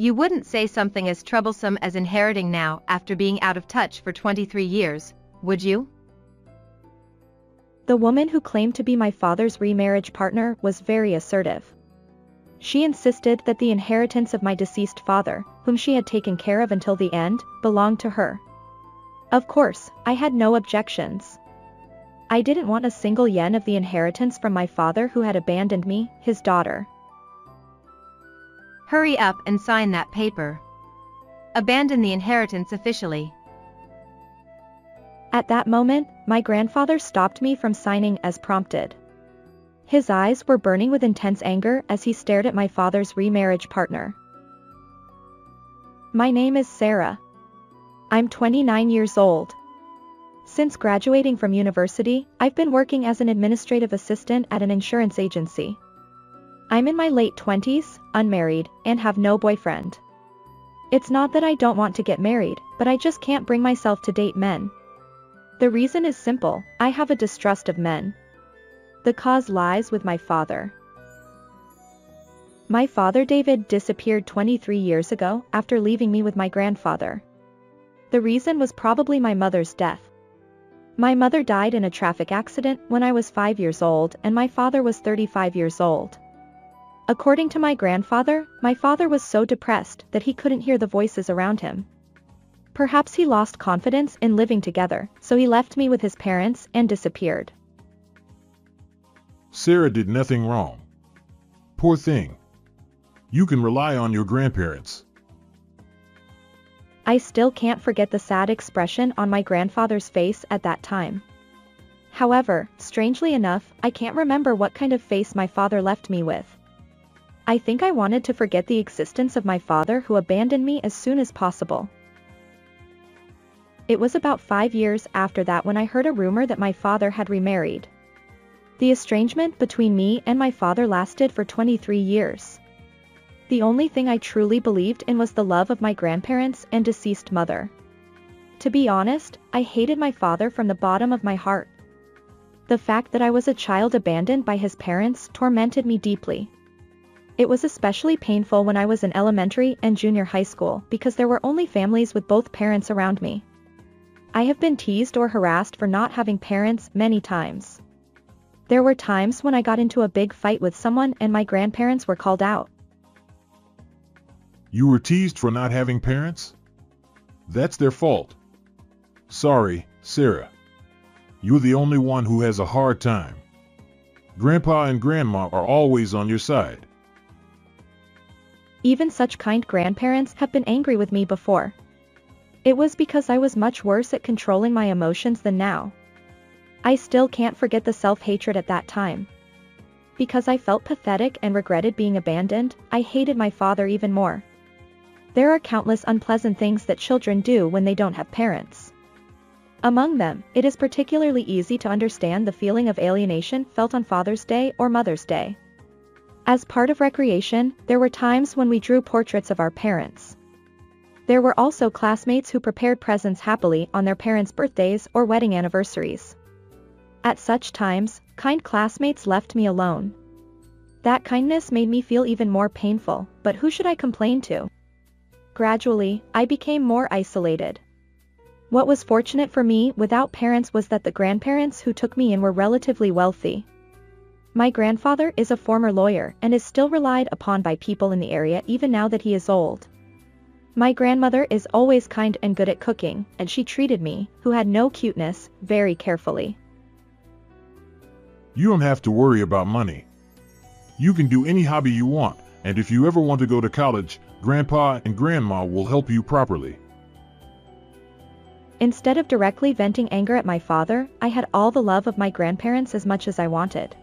You wouldn't say something as troublesome as inheriting now after being out of touch for 23 years, would you? The woman who claimed to be my father's remarriage partner was very assertive. She insisted that the inheritance of my deceased father, whom she had taken care of until the end, belonged to her. Of course, I had no objections. I didn't want a single yen of the inheritance from my father who had abandoned me, his daughter. Hurry up and sign that paper. Abandon the inheritance officially. At that moment, my grandfather stopped me from signing as prompted. His eyes were burning with intense anger as he stared at my father's remarriage partner. My name is Sarah. I'm 29 years old. Since graduating from university, I've been working as an administrative assistant at an insurance agency. I'm in my late 20s, unmarried, and have no boyfriend. It's not that I don't want to get married, but I just can't bring myself to date men. The reason is simple: I have a distrust of men. The cause lies with my father. My father David disappeared 23 years ago after leaving me with my grandfather. The reason was probably my mother's death. My mother died in a traffic accident when I was 5 years old and my father was 35 years old. According to my grandfather, my father was so depressed that he couldn't hear the voices around him. Perhaps he lost confidence in living together, so he left me with his parents and disappeared. Sarah did nothing wrong. Poor thing. You can rely on your grandparents. I still can't forget the sad expression on my grandfather's face at that time. However, strangely enough, I can't remember what kind of face my father left me with. I think I wanted to forget the existence of my father who abandoned me as soon as possible. It was about 5 years after that when I heard a rumor that my father had remarried. The estrangement between me and my father lasted for 23 years. The only thing I truly believed in was the love of my grandparents and deceased mother. To be honest, I hated my father from the bottom of my heart. The fact that I was a child abandoned by his parents tormented me deeply. It was especially painful when I was in elementary and junior high school because there were only families with both parents around me. I have been teased or harassed for not having parents many times. There were times when I got into a big fight with someone and my grandparents were called out. You were teased for not having parents? That's their fault. Sorry, Sarah. You're the only one who has a hard time. Grandpa and Grandma are always on your side. Even such kind grandparents have been angry with me before. It was because I was much worse at controlling my emotions than now. I still can't forget the self-hatred at that time. Because I felt pathetic and regretted being abandoned, I hated my father even more. There are countless unpleasant things that children do when they don't have parents. Among them, it is particularly easy to understand the feeling of alienation felt on Father's Day or Mother's Day. As part of recreation, there were times when we drew portraits of our parents. There were also classmates who prepared presents happily on their parents' birthdays or wedding anniversaries. At such times, kind classmates left me alone. That kindness made me feel even more painful, but who should I complain to? Gradually, I became more isolated. What was fortunate for me without parents was that the grandparents who took me in were relatively wealthy. My grandfather is a former lawyer and is still relied upon by people in the area even now that he is old. My grandmother is always kind and good at cooking, and she treated me, who had no cuteness, very carefully. You don't have to worry about money. You can do any hobby you want, and if you ever want to go to college, Grandpa and Grandma will help you properly. Instead of directly venting anger at my father, I had all the love of my grandparents as much as I wanted.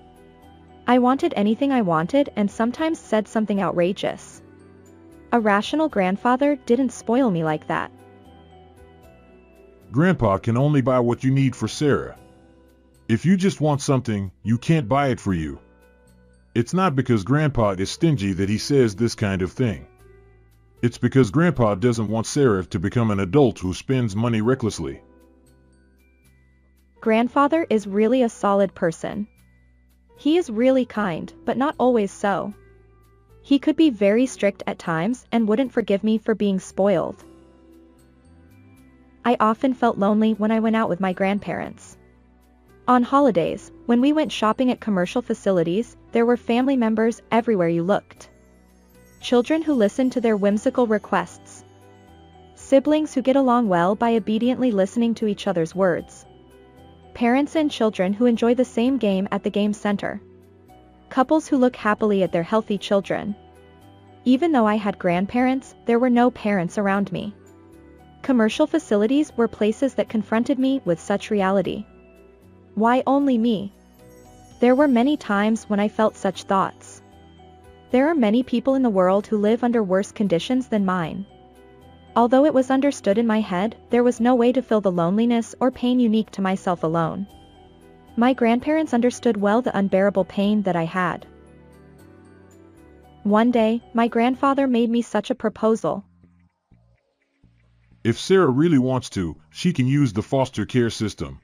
I wanted anything I wanted and sometimes said something outrageous. A rational grandfather didn't spoil me like that. Grandpa can only buy what you need for Sarah. If you just want something, you can't buy it for you. It's not because Grandpa is stingy that he says this kind of thing. It's because Grandpa doesn't want Sarah to become an adult who spends money recklessly. Grandfather is really a solid person. He is really kind, but not always so. He could be very strict at times and wouldn't forgive me for being spoiled. I often felt lonely when I went out with my grandparents. On holidays, when we went shopping at commercial facilities, there were family members everywhere you looked. Children who listened to their whimsical requests. Siblings who get along well by obediently listening to each other's words. Parents and children who enjoy the same game at the game center. Couples who look happily at their healthy children. Even though I had grandparents, there were no parents around me. Commercial facilities were places that confronted me with such reality. Why only me? There were many times when I felt such thoughts. There are many people in the world who live under worse conditions than mine. Although it was understood in my head, there was no way to fill the loneliness or pain unique to myself alone. My grandparents understood well the unbearable pain that I had. One day, my grandfather made me such a proposal. If Sarah really wants to, she can use the foster care system.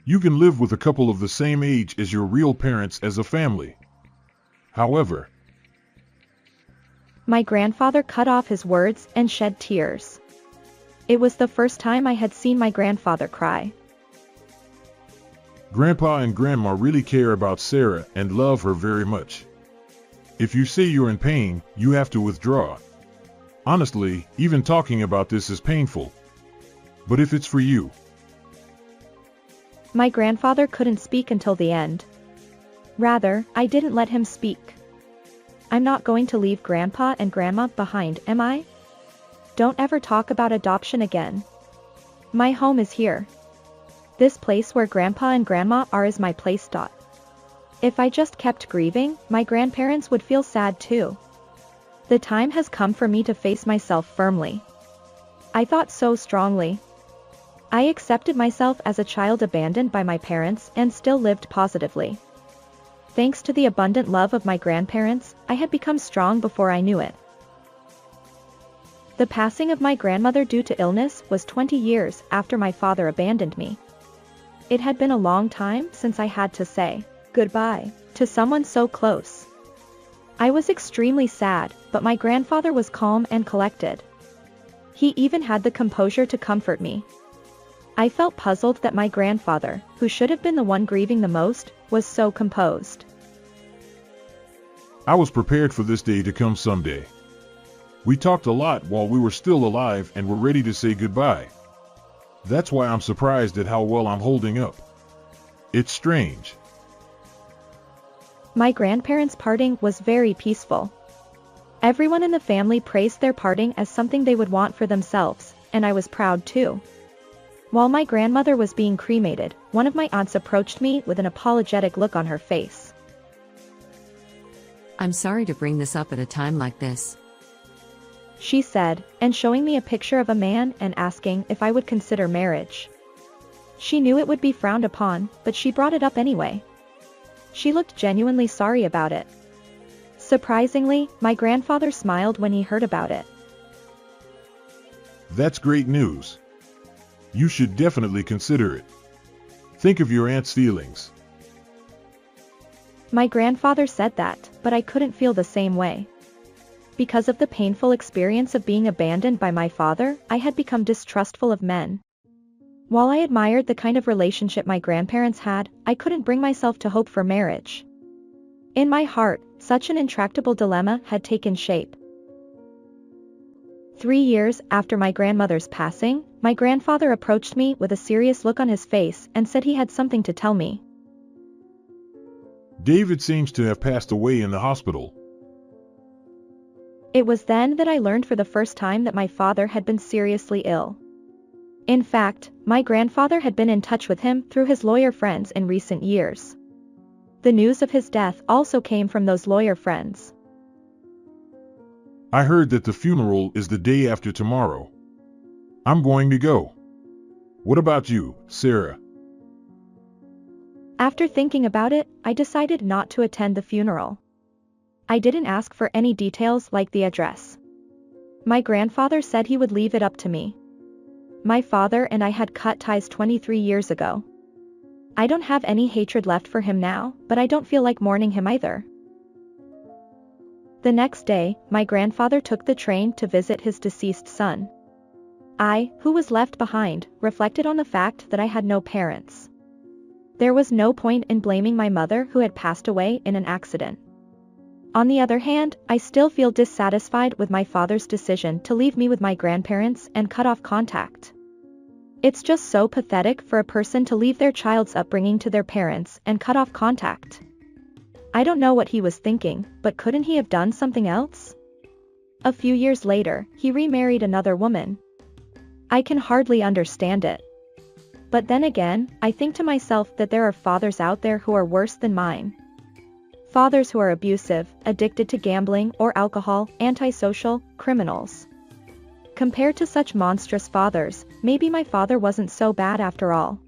You can live with a couple of the same age as your real parents as a family. However, my grandfather cut off his words and shed tears. It was the first time I had seen my grandfather cry. Grandpa and Grandma really care about Sarah and love her very much. If you say you're in pain, you have to withdraw. Honestly, even talking about this is painful. But if it's for you. My grandfather couldn't speak until the end. Rather, I didn't let him speak. I'm not going to leave Grandpa and Grandma behind, am I? Don't ever talk about adoption again. My home is here. This place where Grandpa and Grandma are is my place. If I just kept grieving, my grandparents would feel sad too. The time has come for me to face myself firmly. I thought so strongly. I accepted myself as a child abandoned by my parents and still lived positively. Thanks to the abundant love of my grandparents, I had become strong before I knew it. The passing of my grandmother due to illness was 20 years after my father abandoned me. It had been a long time since I had to say goodbye to someone so close. I was extremely sad, but my grandfather was calm and collected. He even had the composure to comfort me. I felt puzzled that my grandfather, who should have been the one grieving the most, was so composed. I was prepared for this day to come someday. We talked a lot while we were still alive and were ready to say goodbye. That's why I'm surprised at how well I'm holding up. It's strange. My grandparents' parting was very peaceful. Everyone in the family praised their parting as something they would want for themselves, and I was proud too. While my grandmother was being cremated, one of my aunts approached me with an apologetic look on her face. I'm sorry to bring this up at a time like this, she said, and showing me a picture of a man and asking if I would consider marriage. She knew it would be frowned upon, but she brought it up anyway. She looked genuinely sorry about it. Surprisingly, my grandfather smiled when he heard about it. That's great news. You should definitely consider it. Think of your aunt's feelings. My grandfather said that, but I couldn't feel the same way. Because of the painful experience of being abandoned by my father, I had become distrustful of men. While I admired the kind of relationship my grandparents had, I couldn't bring myself to hope for marriage. In my heart, such an intractable dilemma had taken shape. 3 years after my grandmother's passing, my grandfather approached me with a serious look on his face and said he had something to tell me. David seems to have passed away in the hospital. It was then that I learned for the first time that my father had been seriously ill. In fact, my grandfather had been in touch with him through his lawyer friends in recent years. The news of his death also came from those lawyer friends. I heard that the funeral is the day after tomorrow. I'm going to go. What about you, Sarah? After thinking about it, I decided not to attend the funeral. I didn't ask for any details like the address. My grandfather said he would leave it up to me. My father and I had cut ties 23 years ago. I don't have any hatred left for him now, but I don't feel like mourning him either. The next day, my grandfather took the train to visit his deceased son. I, who was left behind, reflected on the fact that I had no parents. There was no point in blaming my mother who had passed away in an accident. On the other hand, I still feel dissatisfied with my father's decision to leave me with my grandparents and cut off contact. It's just so pathetic for a person to leave their child's upbringing to their parents and cut off contact. I don't know what he was thinking, but couldn't he have done something else? A few years later, he remarried another woman. I can hardly understand it. But then again, I think to myself that there are fathers out there who are worse than mine. Fathers who are abusive, addicted to gambling or alcohol, antisocial, criminals. Compared to such monstrous fathers, maybe my father wasn't so bad after all.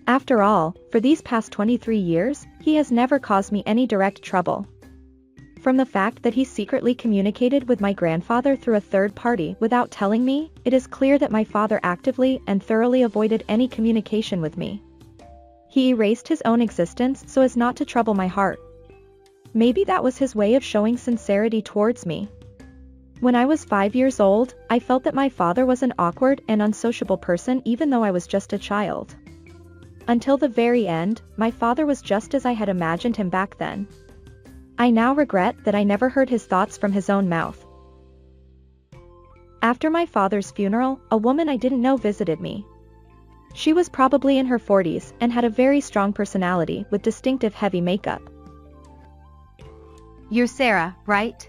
After all, for these past 23 years, he has never caused me any direct trouble. From the fact that he secretly communicated with my grandfather through a third party without telling me, it is clear that my father actively and thoroughly avoided any communication with me. He erased his own existence so as not to trouble my heart. Maybe that was his way of showing sincerity towards me. When I was 5 years old, I felt that my father was an awkward and unsociable person even though I was just a child. Until the very end, my father was just as I had imagined him back then. I now regret that I never heard his thoughts from his own mouth. After my father's funeral, a woman I didn't know visited me. She was probably in her 40s and had a very strong personality with distinctive heavy makeup. You're Sarah, right?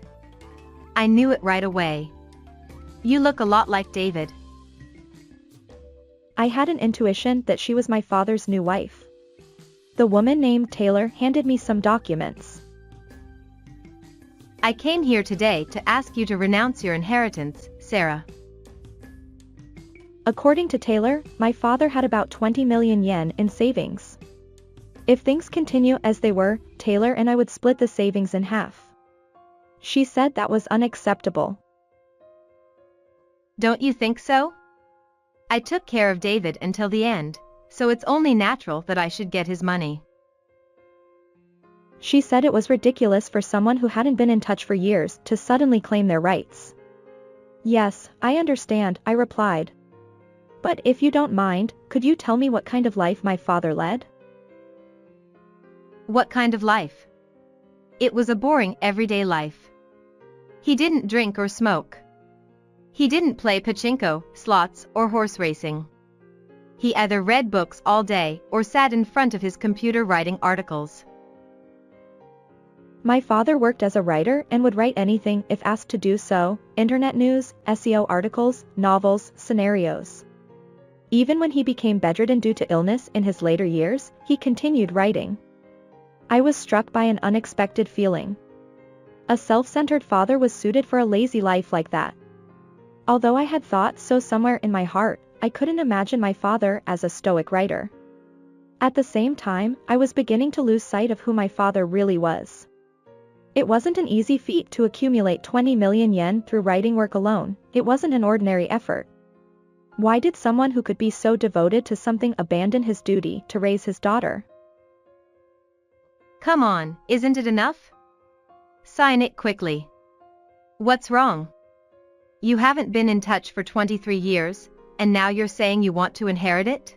I knew it right away. You look a lot like David. I had an intuition that she was my father's new wife. The woman named Taylor handed me some documents. I came here today to ask you to renounce your inheritance, Sarah. According to Taylor, my father had about 20 million yen in savings. If things continue as they were, Taylor and I would split the savings in half. She said that was unacceptable. Don't you think so? I took care of David until the end, so it's only natural that I should get his money. She said it was ridiculous for someone who hadn't been in touch for years to suddenly claim their rights. Yes, I understand, I replied. But if you don't mind, could you tell me what kind of life my father led? What kind of life? It was a boring, everyday life. He didn't drink or smoke. He didn't play pachinko, slots, or horse racing. He either read books all day or sat in front of his computer writing articles. My father worked as a writer and would write anything if asked to do so, internet news, SEO articles, novels, scenarios. Even when he became bedridden due to illness in his later years, he continued writing. I was struck by an unexpected feeling. A self-centered father was suited for a lazy life like that. Although I had thought so somewhere in my heart, I couldn't imagine my father as a stoic writer. At the same time, I was beginning to lose sight of who my father really was. It wasn't an easy feat to accumulate 20 million yen through writing work alone. It wasn't an ordinary effort. Why did someone who could be so devoted to something abandon his duty to raise his daughter? Come on, isn't it enough? Sign it quickly. What's wrong? You haven't been in touch for 23 years, and now you're saying you want to inherit it?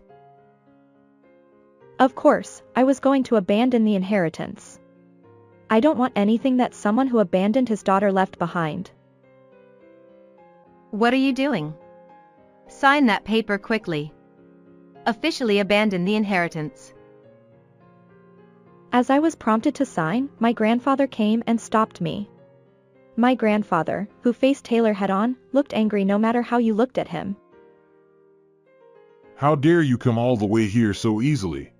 Of course, I was going to abandon the inheritance. I don't want anything that someone who abandoned his daughter left behind. What are you doing? Sign that paper quickly. Officially abandon the inheritance. As I was prompted to sign, my grandfather came and stopped me. My grandfather, who faced Taylor head-on, looked angry no matter how you looked at him. How dare you come all the way here so easily?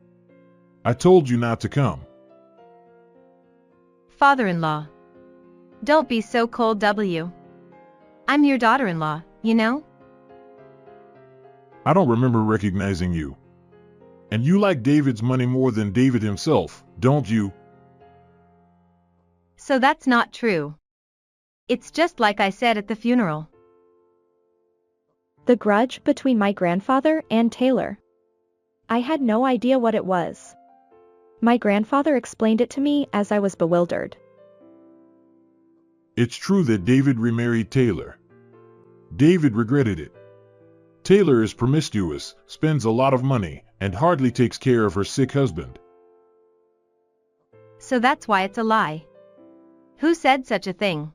I told you not to come. Father-in-law. Don't be so cold, W. I'm your daughter-in-law, you know? I don't remember recognizing you. And you like David's money more than David himself, don't you? So that's not true. It's just like I said at the funeral. The grudge between my grandfather and Taylor. I had no idea what it was. My grandfather explained it to me as I was bewildered. It's true that David remarried Taylor. David regretted it. Taylor is promiscuous, spends a lot of money, and hardly takes care of her sick husband. So that's why it's a lie. Who said such a thing?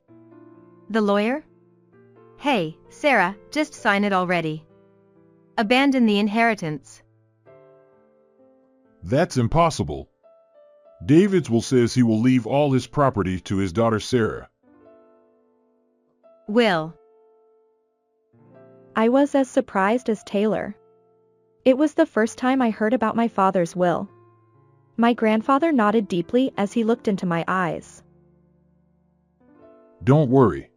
The lawyer? Hey, Sarah, just sign it already. Abandon the inheritance. That's impossible. David's will says he will leave all his property to his daughter Sarah. Will. I was as surprised as Taylor. It was the first time I heard about my father's will. My grandfather nodded deeply as he looked into my eyes. Don't worry.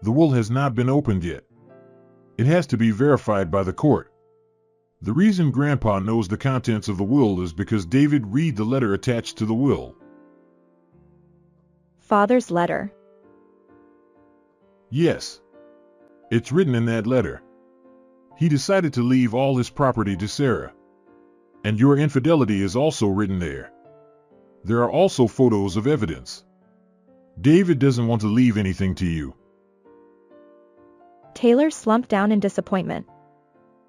The will has not been opened yet. It has to be verified by the court. The reason Grandpa knows the contents of the will is because David read the letter attached to the will. Father's letter. Yes. It's written in that letter. He decided to leave all his property to Sarah. And your infidelity is also written there. There are also photos of evidence. David doesn't want to leave anything to you. Taylor slumped down in disappointment.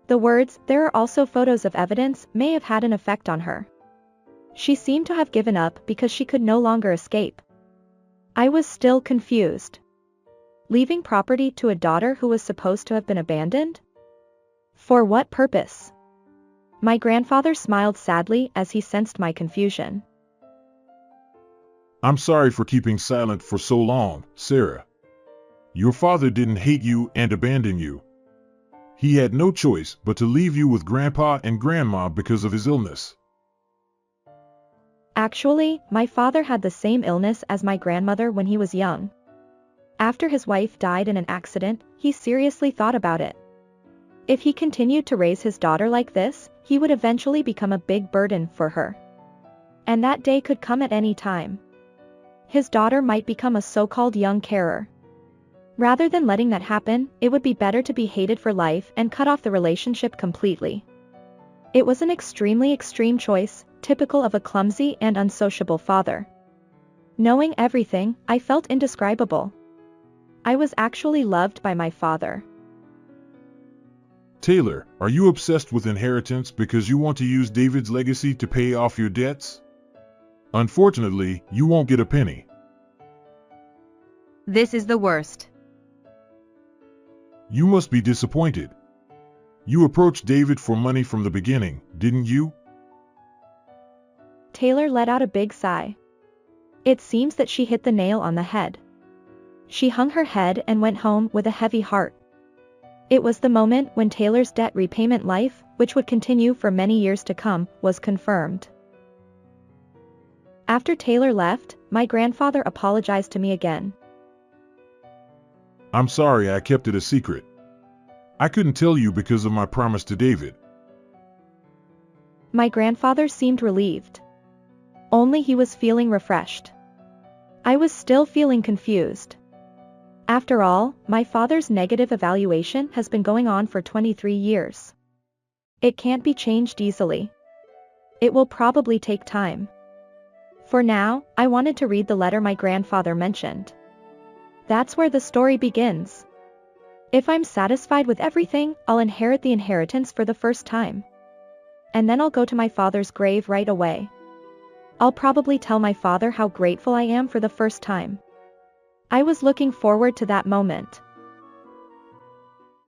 The words, "there are also photos of evidence," may have had an effect on her. She seemed to have given up because she could no longer escape. I was still confused. Leaving property to a daughter who was supposed to have been abandoned? For what purpose? My grandfather smiled sadly as he sensed my confusion. I'm sorry for keeping silent for so long, Sarah. Your father didn't hate you and abandon you. He had no choice but to leave you with Grandpa and Grandma because of his illness. Actually, my father had the same illness as my grandmother when he was young. After his wife died in an accident, he seriously thought about it. If he continued to raise his daughter like this, he would eventually become a big burden for her. And that day could come at any time. His daughter might become a so-called young carer. Rather than letting that happen, it would be better to be hated for life and cut off the relationship completely. It was an extremely extreme choice, typical of a clumsy and unsociable father. Knowing everything, I felt indescribable. I was actually loved by my father. Taylor, are you obsessed with inheritance because you want to use David's legacy to pay off your debts? Unfortunately, you won't get a penny. This is the worst. You must be disappointed. You approached David for money from the beginning, didn't you? Taylor let out a big sigh. It seems that she hit the nail on the head. She hung her head and went home with a heavy heart. It was the moment when Taylor's debt repayment life, which would continue for many years to come, was confirmed. After Taylor left, my grandfather apologized to me again. I'm sorry I kept it a secret. I couldn't tell you because of my promise to David. My grandfather seemed relieved. Only he was feeling refreshed. I was still feeling confused. After all, my father's negative evaluation has been going on for 23 years. It can't be changed easily. It will probably take time. For now, I wanted to read the letter my grandfather mentioned. That's where the story begins. If I'm satisfied with everything, I'll inherit the inheritance for the first time. And then I'll go to my father's grave right away. I'll probably tell my father how grateful I am for the first time. I was looking forward to that moment.